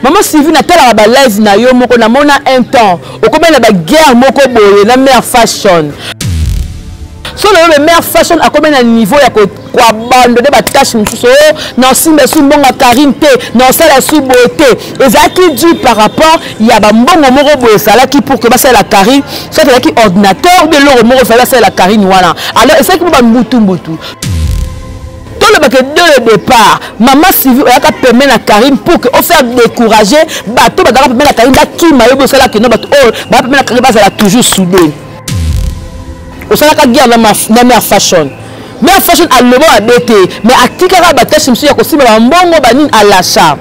Maman Sylvie na tala ba live na yo moko na mona un temps. Okobe na ba guerre moko boye na mère fashion. So le mère fashion a combien de niveau ya ko abandonner ba tâche mususu na simba sumbonga Karine te na sala subote ezaki dû par rapport ya ba mbongo moko boye sala qui pour que ba sala Karine soit qui ordinateur de l'euro moko sala la Karine wana alors c'est qui ba mbutu le dès le départ, maman Sylvie a permis à Karine pour que on faire décourager bateau ba permet à Karine qui m'a eu cela que non bateau ba permet à Karine ba toujours soudé. Au sala ka guerre na mère fashion. Mère fashion a le bon abete mais a tikara ba tâche monsieur ko simba mbongo ba nini à l'achat.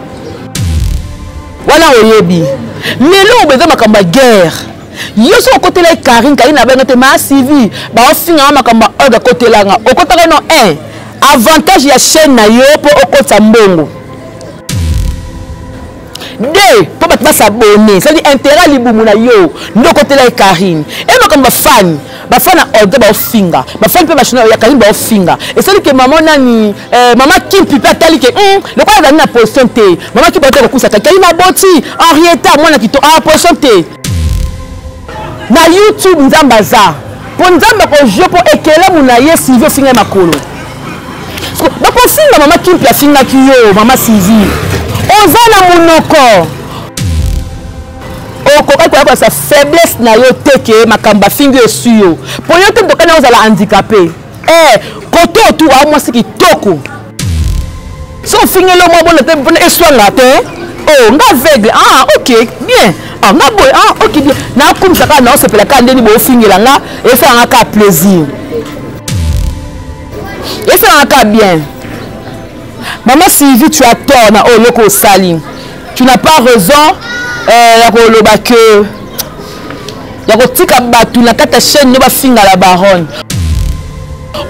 Voilà oyebi. Mais là on besoin makamba guerre. Yo so côté là Karine avait noté ma Sylvie ba on finga makamba oga côté là nga. Au côté non un avantage ya chaîne na yo pour okota mbongo. Deux, pour battre s'abonner, c'est intérêt libumu na yo. Ndo côté là Karine. Et ma comme fan a ordre ba finga. Ba fan peut machine ya Karine ba finga. Et c'est que maman nani maman qui peut pas tali que le quoi dans na position te. Maman qui peut te kusa Karine ma boti Henrietta moi na kito a position te. Na YouTube nzambaza. Pour nzamba ko jeu pour ekela munaye Sylvie finga makolo. Donc on finga maman qui peut finga kiyo maman Sylvie. Oza na munoko. Oko sa faiblesse na yo teke makamba finga suyo. Pour yo te dokana ozala handicapé. Koto autour à moi c'est qui toko. So finga le mo bon te bon eswanga te. Oh, nga aveugle. Ah, OK, bien. Ah, nga boy. Ah, OK, bien. Na comme ça na se pela ka ndeni bo finga nga et ça nga ka plaisir. Et ça nga bien. Maman Sylvie, tu as tort na oloko sali. Tu n'as pas raison ya ko loba que ya ko tika batu na kata chaîne no ba finga la baronne.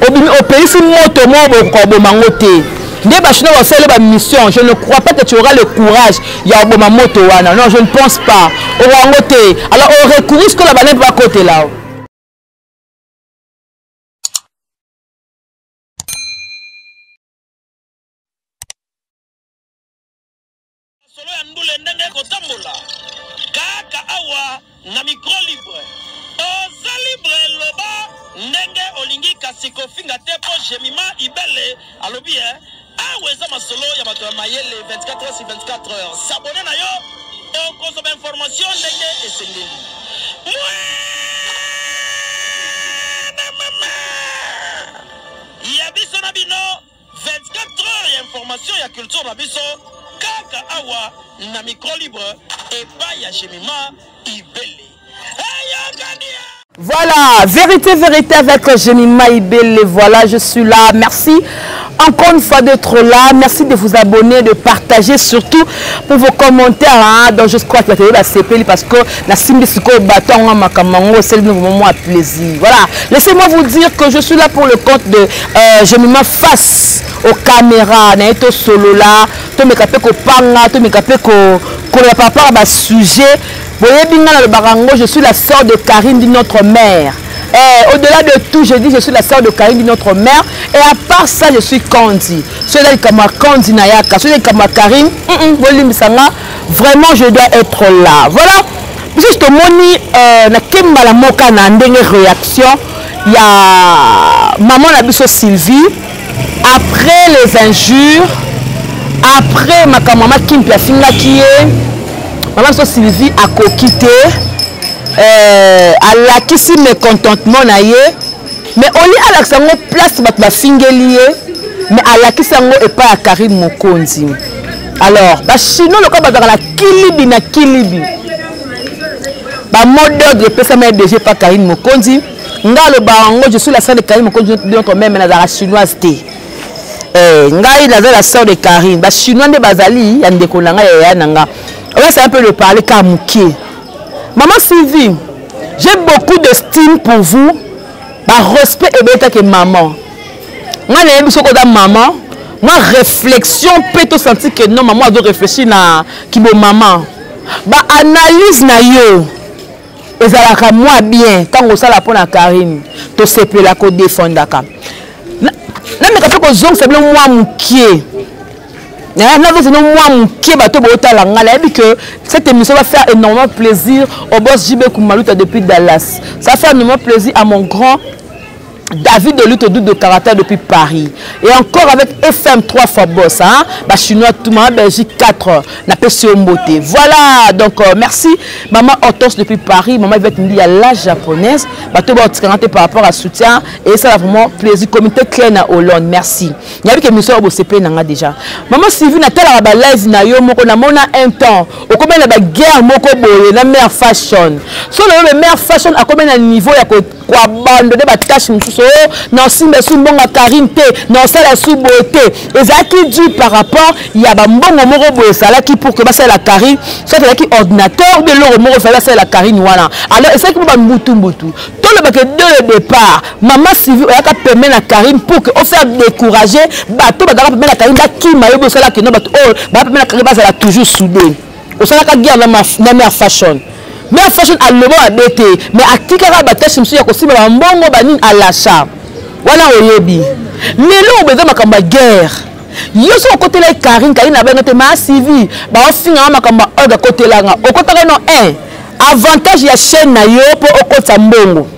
Obimi au pays si moto mo bo ko mangote. Ndé ba chino ba faire ba mission, je ne crois pas que tu auras le courage ya bo moto wana. Non, je ne pense pas. Au wangote. Alors on recourir ce que la banette va côté là. Solo ya ndule ndenge kotambola kaka awa na micro libre oza libre loba ndenge olingi kasi kofinga te po Jemima Ibele alobi awa eza masolo ya bato ya mayele 24 heures sur 24 heures s'abonner na yo okozoma information ndenge esengeli ya biso na bino 24 heures ya information ya culture na biso kaka awa na micro libre et pas ya Jemima Ibele. Voilà, vérité avec Jemima Ibele. Voilà, je suis là. Merci encore une fois d'être là. Merci de vous abonner, de partager, surtout pour vos commentaires. Hein, donc je crois que la CP parce que la Simbisiko bâton Makamango, c'est le moment à plaisir. Voilà, laissez-moi vous dire que je suis là pour le compte de Jemima face aux caméras. Naito solo là, to me capé ko panga, to me capé ko par rapport à sujet. Je suis la sœur de Karine, dit notre mère. Au-delà de tout, je dis je suis la sœur de Karine, dit notre mère. Et à part ça, je suis Kandi. Celui-là, comme Kandi Nayaka, celui-là, comme Karine, vraiment, je dois être là. Voilà. Juste au moni, na kemba moka na ndenge réaction. Il y a maman Nabiso Sylvie. Après les injures, après ma maman Kim Piafinga qui est. Maman Sylvie a quitté, elle a quitté mes contentements mais on lit à l'accent place ma fingelier, mais elle a quitté et pas à Karim Mokonzi. Alors, sinon le cas dans la kilibi na kilibi. Ba mode d'ordre peut ça DG pas Karim Mokonzi. Nga le barango je suis la sœur de Karim Mokonzi de notre mère mais la chinoise té. Nga il a la sœur de Karim. Ba chinois de bazali ya ndeko nanga ya nanga. C'est un peu le parler Kamouké. Maman Sylvie, j'ai beaucoup d'estime pour vous. Par respect et bien que maman. Moi, je maman. Moi, réflexion peut te sentir que non, maman doit réfléchir na qui bon maman. Bah analyse na yo. Et ça la moi bien. Quand on s'en la pour la Karine, to sepe la ko défendre ka. Na me ka ko zong c'est moi mouké. que cette émission va faire énormément plaisir au boss JB Koumalouta depuis Dallas. Ça fait énormément plaisir à mon grand David de lutte de caractère depuis Paris. Et encore avec FM 3 fois boss, hein? Chinois tout le monde, Belgique 4, n'a pas sur beauté. Voilà, donc merci. Maman Otos depuis Paris, maman Yvette Ndi à la japonaise. Bateau par rapport à soutien. Et ça a vraiment plaisir. Comité Klein à Hollande, merci. Il y a eu que nous sommes au CP déjà. Maman Sylvie n'a pas la live na yo, moko na mona un temps. Au combien la guerre, moko boye, la meilleure fashion. Sur le meilleur fashion, à combien de niveau, il y a quoi abandonner ma tâche. Non, si mais sous bon Karine T, non, ça la sous beauté. Et ça qui dit par rapport, il y a un bon moment ça là qui pour que ça la Karine, soit là qui ordinateur de l'euro moment ça la Karine voilà. Alors c'est que on boutou. Tout le bac de le départ, maman Sylvie a qu'à permettre la Karine pour que on faire décourager, bateau va permettre la Karine qui m'a eu ça là que non bateau, va permettre la Karine va la toujours soudée. On s'en a qu'à guerre la meilleure fashion. Mais fashion à le bon à bêter, mais à qui qu'à battre je me suis aussi mais un bon mot banin à l'achat. Voilà oyebi. Mais là on besoin makamba guerre. Yo so côté là Karine a bien noté ma Sylvie, ba on finira makamba oga côté là nga. Au côté non un avantage ya chaîne na yo pour au côté mbongo.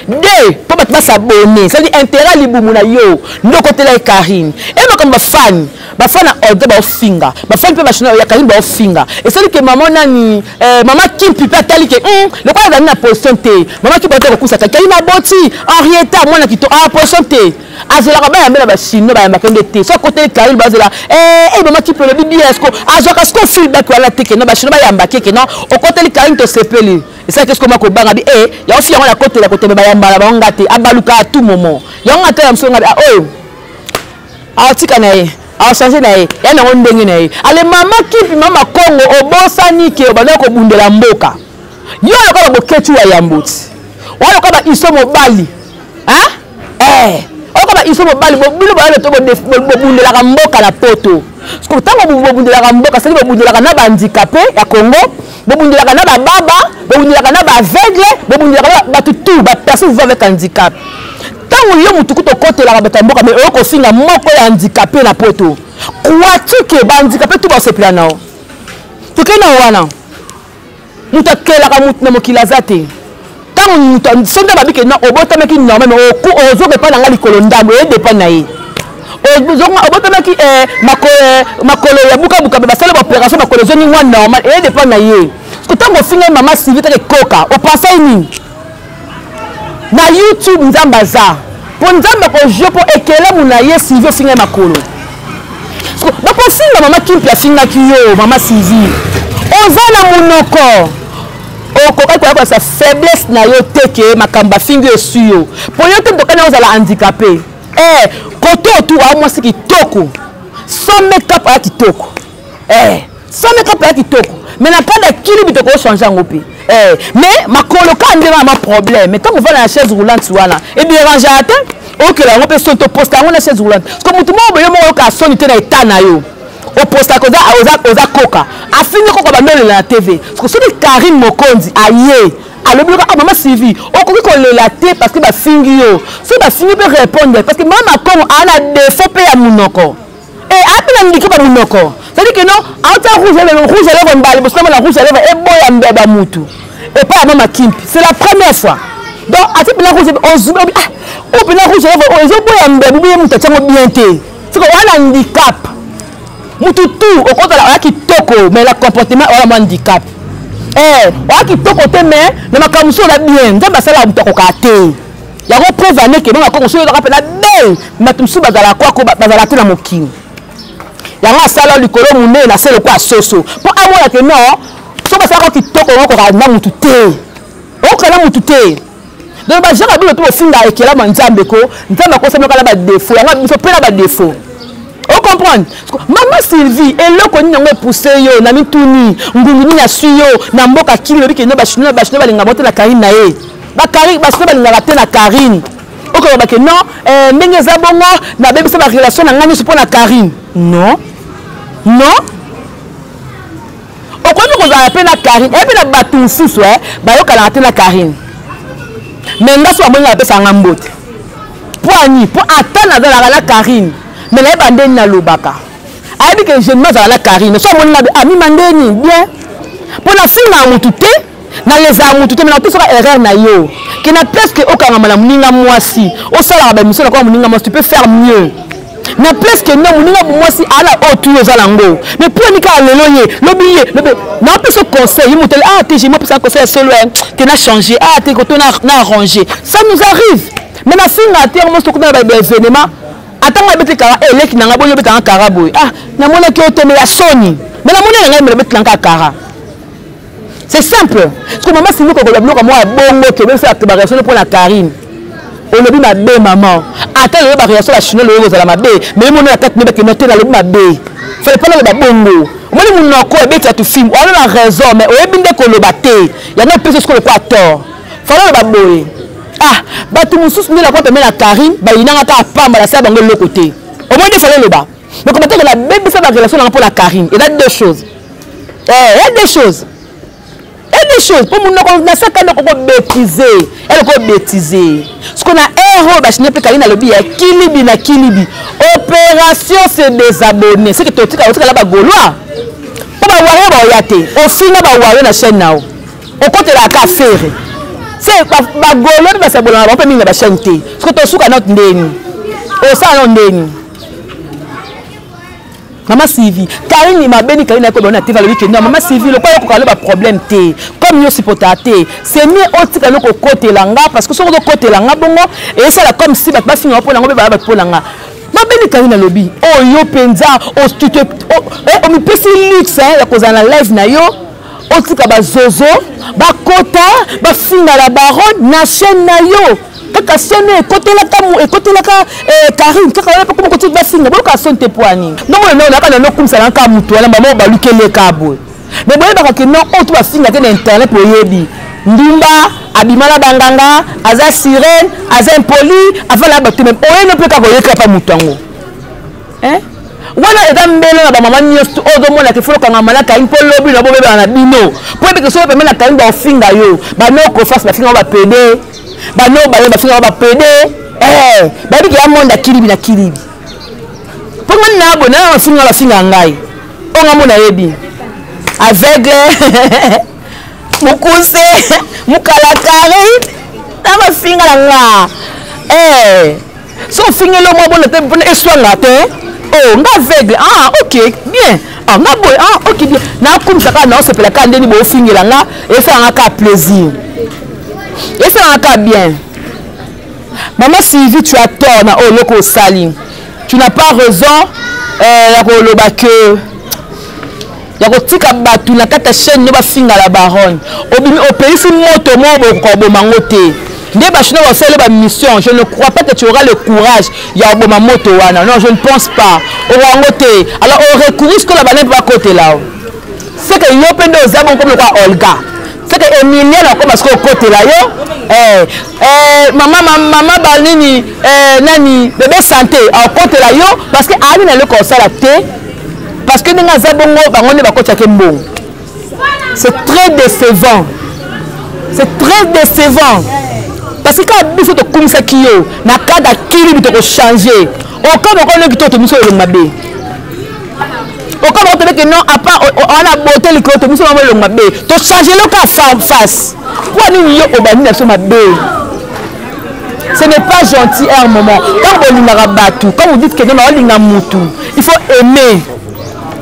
Deux, pour battre s'abonner, c'est-à-dire intérêt libumu na yo, no côté là Karine. Et makamba fan. Ma femme a ordre ba finga ma femme peut machine ya Karine ba finga et c'est que maman nani maman Kim pipa tali que le quoi dans na position T maman qui peut ko ça Karine a boti Henrietta moi na kito a position T azela ba ya mela ba chino ba makende T so côté Karine ba zela maman qui peut le bibi est-ce que azoka ce qu'on feedback wala te que non ba chino ba ya mbake que non au côté Karine to sepeli et ça qu'est-ce que mako banga bi ya aussi on la côté ba ya mbala ba ngate abaluka à tout moment ya ngate ya msonga oh a tika na a changé na ye ya na ndenge na ye ale mama kipi mama Kongo obosani ke obana ko bundela mboka yo lokola boketu ya yambuti wala lokola iso mobali hein okola iso mobali bobilo ba to bundela mboka na poto parce que tango bundela mboka c'est bundela na ba handicapé ya Congo bundela na ba baba bundela na ba aveugle bundela ba tout ba personne vivant avec handicap. Tant que vous avez côté la batamboka mais oko finga moko ya handicapé na poto. Crois-tu que ba handicapé tout ba se plana? Tu ke na wana. Muta kela ka mutna mokila zate. Tant muta sonda ba bike na obota meki normal mais oku ozo ke pa na ngali kolondambo e dépend na ye. Ozo obota meki makolo ya buka ba sala opération makolo zoni wana normal e dépend na ye. Parce que tant que finga maman Sylvie te koka o passa ni. Na YouTube nzambaza pour nzamba ko je pour ekela munaye Sylvie finga makolo ba ko finga mama Kimpi finga kiyo mama Sylvie ozana munoko okoka kwa sa faiblesse na yo teke makamba finga suyo pour yo te tokana ozala handicapé koto tu a moi c'est kitoko sans make-up a kitoko sans make-up a kitoko mais na pas de kili bitoko changer ngopi mais ma coloca a un problème mais tant qu'on va dans la chaise roulante et bien ranger à terre ok là on peut se poster dans la chaise roulante parce que tout le monde a un son dans l'état na yo au poste à cause oza coca a fini coca ba dans la TV parce que c'est Karine Mokonzi aïe alors maman Sylvie on connaît qu'on le laté parce que ba fingi yo c'est ba fingi peut répondre parce que maman comme a défaut pe ya munoko et a ndiki ba munoko c'est-à-dire que non en rouge à lèvres mballe parce que la rouge à lèvres et boya mbeba mutu et pas maman Kimpi c'est la première fois donc à ce moment rouge on zoom on peut la rouge à lèvres on zo boya mbeba mutu tchango bien té c'est qu'on a un handicap mutu tout au compte la kitoko mais le comportement on a un handicap on kitoko te mais le makamuso la bien nzamba sala mutoko kate ya ko preuve que mama Kongo so la rappela belle matumsu bazala kwa ko bazala te na mokini ya nga sala likolo munene na selo kwa soso pour amona que non so ba sala kitoko ko ka na mutu te o ka na mutu te donc ba jara bilo to finga ekela manzambe ko nzamba ko sema kala ba défaut ya nga biso pe na ba défaut on comprend maman Sylvie eloko nini ngo pousser yo na mituni ngunguni na suyo na mboka kilo biki no ba chino balinga bote na Karine na ye ba Karine ba so balinga te na Karine o ko ba que non ndenge za bongo na bebisa ba relation na ngani pour na Karine non non o ko ko za pe na Karine e pe na batu susu ba yo kala te na Karine mais ndaso abonga pe sanga mbote pour ani pour attendre na la Karine mais les bandés na lobaka a dit que je ne m'avais la Karine. Soit mon ami mandeni bien. Pour la fille na mutute, na les amutute, mais na tout sera erreur na yo. Qui n'a presque aucun mala muninga moisi. Au sala ba mission na muninga moisi, tu peux faire mieux. Na presque non muninga moisi ala autour aux alango. Mais pour ni ka leloye, l'oublier, na peut ce conseil, il mutel ah t'es moi pour un conseil solo que n'a changé, ah t'es que na arrangé. Ça nous arrive. Mais na fille na terre moi ce qu'on a ba événement. Attends ma bête kara ele ki nanga boyo beta kara boy. Ah na mona ki oteme ya soni. Mais na mona nga me bête nanga kara. C'est simple. Parce que maman, si nous avons moi bongo que même faire la réaction pour la Karine. On a dit ma bé maman. Attends la réaction la chinoise le la ma bé. Mais mon la tête me que noter dans le ma bé. Fallait pas le bongo. Moi mon noko e bête tu film. On a raison mais on est bien que le batté. Il y a d'autres personnes qui ont pas tort. Fallait le boy. Ah, ba tout mususu ni la quoi la Karine, ba inanga ta pamba la ça bango le côté. Au moins il fallait le bas. Donc comment que la bébé ça la relation pour la Karine. Il y a deux choses. Il y a deux choses. Et des choses, pour nous, on a ça qu'on a bêtisé. Elle a bêtisé. Ce qu'on a héros, je n'ai plus qu'à dire, Kilibi na Kilibi. Opération se désabonner. C'est que tu as dit que là-bas, Gaulois. On va voir, au final, on va voir la chaîne. Au côté de la café. C'est que Gaulois va s'abonner. On peut mettre la chaîne. Ce que tu as dit, notre ndeni. Au salon ndeni. Maman Sylvie, Karine m'a béni Karine a donné TV le week-end. Maman Sylvie, le quoi qu'on a problème té. Comme nous supporter, c'est mieux autre que nous côté langa parce que sur le côté langa bongo et ça là comme si pas finir pour langa ba pour langa. Ma béni Karine lobby. Oh yo penza, oh tu te on me peut luxe hein la cause en live na yo. Autre que ba zozo, ba kota, ba finga la baronne na chaîne na yo. Kaka sonne côté la kamu et côté la Karine kaka wala comme côté ba singa boka sonne te poani non non na kana no kumsa na ka mutu wala maman ba lukele kabo mais boye ba que non on tu ba singa te na internet pour yebi ndimba abimala banganga aza sirène aza impoli avant la ba même on ne peut pas voyer ka pa mutango hein wala eza mbele na ba maman nyosto ozo mona ke folo kanga malaka impolo bi na bo beba na bino pour que so pe mena ka ba ofinga yo ba no ko face ba finga ba pede ba no ba ba finga ba pede ba bi ya monde kilibi na kilibi pour moi na bona ba finga ngai onga mona yebi aveugle mukuse mukalakari na ba finga nga so finga lo mo bona te bona eswanga te oh nga aveugle ah OK bien ah nga boy ah OK bien na kumsa ka na se pela ka ndeni bo finga nga et ça nga ka plaisir. Et ça va bien. Maman Sylvie, tu as tort na oloko sali. Tu n'as pas raison ya ko loba que ya ko tika batu na kata chaîne no ba finga la baronne. Obimi au pays fi moto mo bo ko mangote. Ndé ba chino ba faire ba mission, je ne crois pas que tu auras le courage ya bo moto wana. Non, je ne pense pas. O wangote. Alors on recourt ce que la banane va côté là. C'est que yo pendo zabon comme le quoi Olga. C'est que Emilia là comme parce que côté là yo maman balini nani bébé santé à côté là yo parce que ali na le conseil la té parce que nga zabongo bango ba côté kembo. C'est très décevant. C'est très décevant. Parce que quand il faut te comme ça qui yo na kada kili bi te changer. Au cas où on le kito to miso le mabe. Au cas où que non à part on a beauté le kito to miso le mabe. To changer le cas face. Pour nous yo obani na so mabe. Ce n'est pas gentil à un moment. Quand on linga batu, quand vous dites que non on linga mutu, il faut aimer.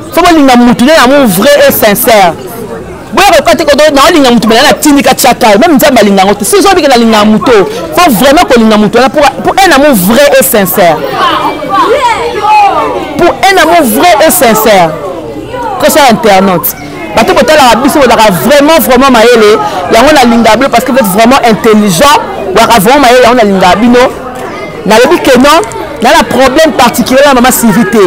Il faut linga mutu, un amour vrai et sincère. Bon, quand tu es dans linga mutu, mais la tinika chaka, même si on linga mutu, si on veut que la linga mutu, il faut vraiment que linga mutu pour un amour vrai et sincère. Pour un amour vrai et sincère. Que ça internaute. Parce que vous êtes vraiment maïlé, il y a un linga bleu parce que vous êtes vraiment intelligent. Vous êtes vraiment maïlé, il y a un linga bino. Dans le but que non, il y a un problème particulier à maman civité.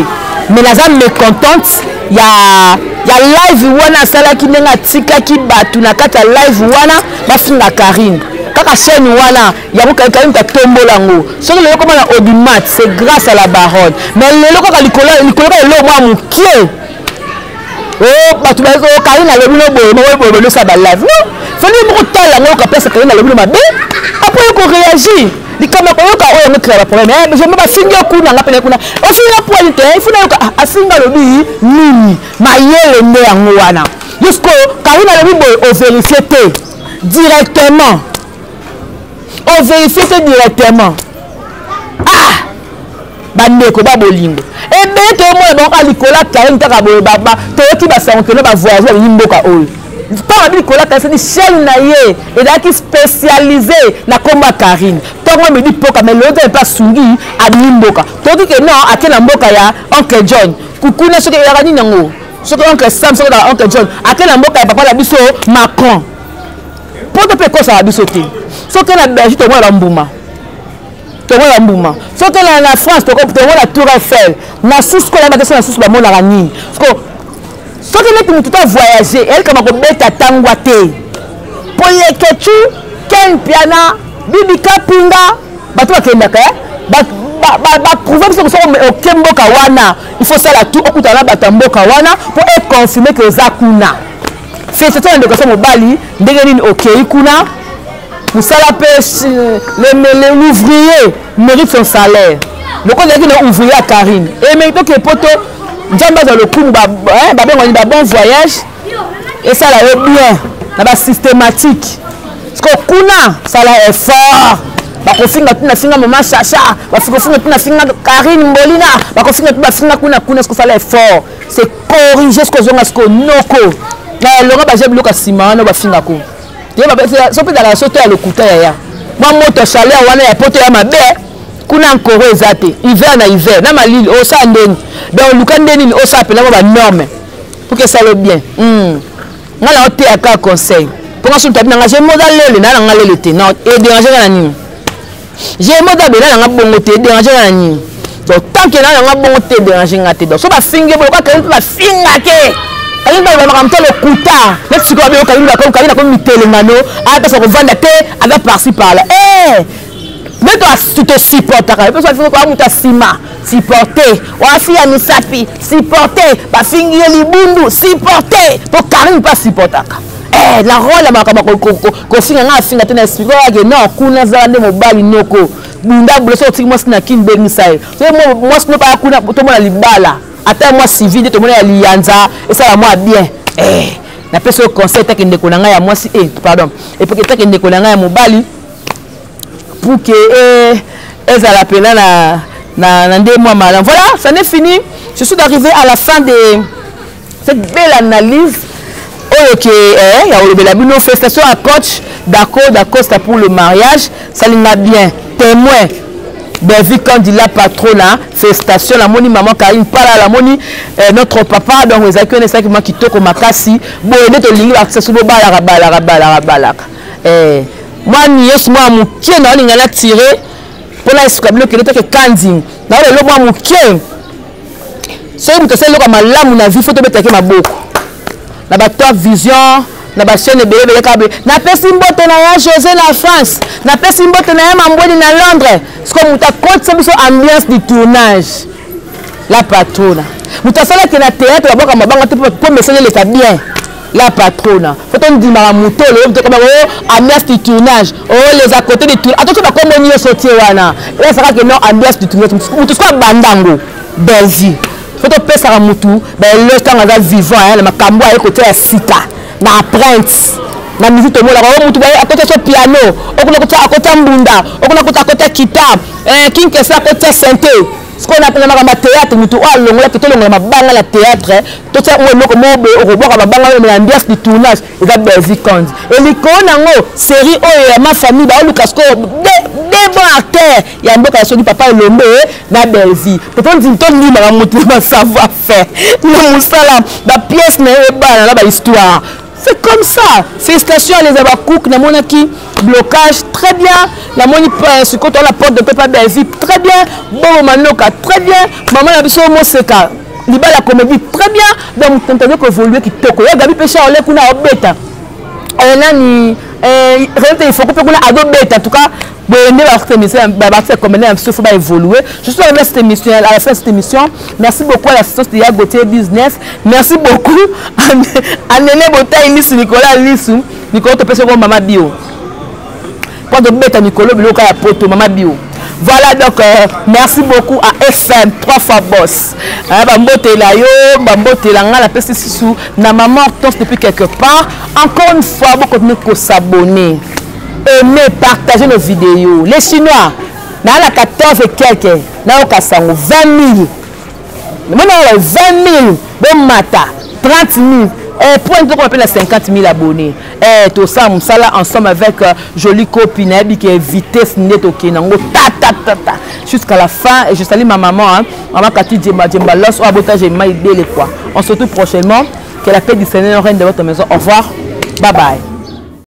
Mais la zone mécontente, il y a live wana sala qui nenga tika qui batu na kata live wana bafinga Karine. Kaka chaîne wana ya ko Karine ka tombolango. So le comment na audimat, c'est grâce à la baronne. Mais le loko ka likolo le mwa mukie. Oh batu bazo Karine na le bino boye mo boye no sa ba live. Non, fallait mo tala ngo ka pesa Karine na le bino mabe. Après qu'on réagit. Il comme on a créé le problème. Je me suis dit que on a kuna. On finit pour il faut na asinga lobi nini. Mayele ne angwana. Jusqu'au Karine a lobi au vérifier directement. Au vérifier directement. Ah! Bandeko ba bolingo. Et bien que moi bon à Nicolas Karine ta ba baba, to ki ba sanke no ba voyager avec mboka oyo. Tant que Nicolas Karine chaîne na ye et qui spécialisé na combat Karine. Tant moi me dit poka mais l'autre pas sungi à mboka. To dit que non à quel mboka ya oncle John. Coucou na ce que ya ni nango. Ce que oncle Sam ce que oncle John. À quel mboka ya papa la biso Macron. Pour te péco ça la biso té. Ce que la Belgique to moi la mbuma. La mouvement. Sauf que la France, tu vois la Tour Eiffel, la source qu'on a la source de mon arani. Sauf que nous tout voyager, elle comme on bête à Tanguate. Pour les Ketchu, Ken Piana, Bibika Pinga, Batou Kendaka, prouver que c'est au Kembo Kawana. Il faut ça la tour au Koutana Batambo Kawana pour être confirmé que Zakuna. C'est un de au Bali, Degaline au Keikuna. Pour ça, l'ouvrier mérite son salaire. Le coup de l'ouvrier à Karine. Et maintenant que poto, Djamba dans le coup, bon voyage. Et ça là est bien. Là systématique. Parce que Kuna, ça là est fort. Bakofinga tuna finga maman Chacha. Bakofinga tuna finga Karine Molina. Bakofinga tuna finga Kuna. Est-ce que ça là est fort? C'est corriger ce que zonga ce que noko. Là, l'on va jamais le casima, on va finga ko. So peut la sauter à le couteau ya. Moi moto chaleur wana ya poto ya mabe. Kuna encore ezate. Hiver na hiver. Na malili o sa ndeni. Donc luka ndeni o sa appelle ba norme. Pour que ça le bien. Ngala ote aka conseil. Pour que sur tabi na j'ai modal lele na ngala lele te. Non, et déranger na nini. J'ai modal bela na bongo te déranger na nini. Donc tant que na bongo te déranger ngate. Donc so ba finge bo ka ba finga ke. Quand il va le couta, mais si quand il va comme Mitelengano, avec son vendre avec par-ci par-là. Mais toi tu te supportes, parce que tu as sima, supporter, ou la fille à Misapi, supporter, pas finir les bundu, supporter, pour Karine pas supporter. La rôle qu'on finit à finir à expliquer que non, kuna zande mobile noko, bunda bloso moi c'est na kin benisai. Moi c'est pas kuna tout le monde libala. Attends moi civil tout le monde alianza et ça va moi bien. Na peso conseil ta kende konanga ya moi si pardon. Et pour que ta kende konanga ya mobali pour que elles a l'appel na ndé mois mal. Voilà, ça n'est fini. Je suis arrivé à la fin de cette belle analyse. Ok, il y a eu la manifestation à coach d'accord c'est pour le mariage, ça l'ima bien. Témoin. Ben vu quand il a patronat, félicitations la moni maman Karine pas là la moni notre papa donc vous avez connu ça qui toko makasi bon ne te lingi accès sur le bala moi nios moi mukie na linga na tirer pour la escablo que était kanding na le moi mukie c'est une question là malamu na vie faut te mettre maboko na ba top vision na ba chaîne bébé kabe na pesi mbote na ya José na France na pesi mbote na ya Mamboni na Londres c'est comme ta côte c'est une ambiance du tournage la patrona mutasala que na théâtre ba boka mabanga pour messager l'état bien la patrona faut on dit ma muto le comme ambiance du tournage les à côté du tournage attention ba comme ni sortir wana là ça que non ambiance du tournage mutu soit bandango Belgique faut te pesa à mutu ben le temps on va vivant hein le makambo à côté à sika na prince na musique to mola ba mutu ba à côté so piano okuna kota à côté mbunda okuna kota à côté kitab king kesa à côté santé ce qu'on appelle na théâtre mutu a longola que to longola mabanga la théâtre to ça o loko mobe okoboka mabanga na ambiance du tournage et da Belgique et l'icône ngo série o ma famille ba Lucas ko des bons acteurs ya mboka so di papa Lombe na Belgique peut-on dit to ni na mutu ma savoir faire na musala ba pièce na ba na ba histoire. C'est comme ça. Félicitations à les Abakouk, na monaki blocage très bien. La moni sur côté la porte de Papa Belgique très bien. Bon Manoka très bien. Maman la biso Moseka. Liba la comédie très bien. Donc t'entendez que évoluer qui toko. Ya gabi péché ole kuna obeta. Nani il faut que kuna ado beta en tout cas. Bon, évoluer. Je suis arrivé à cette émission, à la fin de cette émission. Merci beaucoup à l'assistance de Yagoté Business. Merci beaucoup à Néné Bota Nicolas Lissou. Nicolas, tu peux se voir Maman Bio. Pour de bête à Nicolo, Biloka ya poto, Maman Bio. Voilà donc, merci beaucoup à FM, 3 fois boss. Bambote la yo, bambote la nga, la peste sous, na maman Hortense depuis quelque part. Encore une fois, vous continuez à s'abonner. Aimez, partagez nos vidéos. Les Chinois, dans la 14 et quelques, dans le 20 000. Maintenant, 20 000, bon matin, 30 000. Et pour un truc qu'on appelle 50 000 abonnés. Et tout ça, on s'est là ensemble avec jolie copine qui est vitesse net au Kenango. Jusqu'à la fin. Et je salue ma maman. Maman Cathy Djemba Los. Ou Abota Djemba Ibele quoi. On se retrouve prochainement. Que la paix du Seigneur règne de votre maison. Au revoir. Bye bye.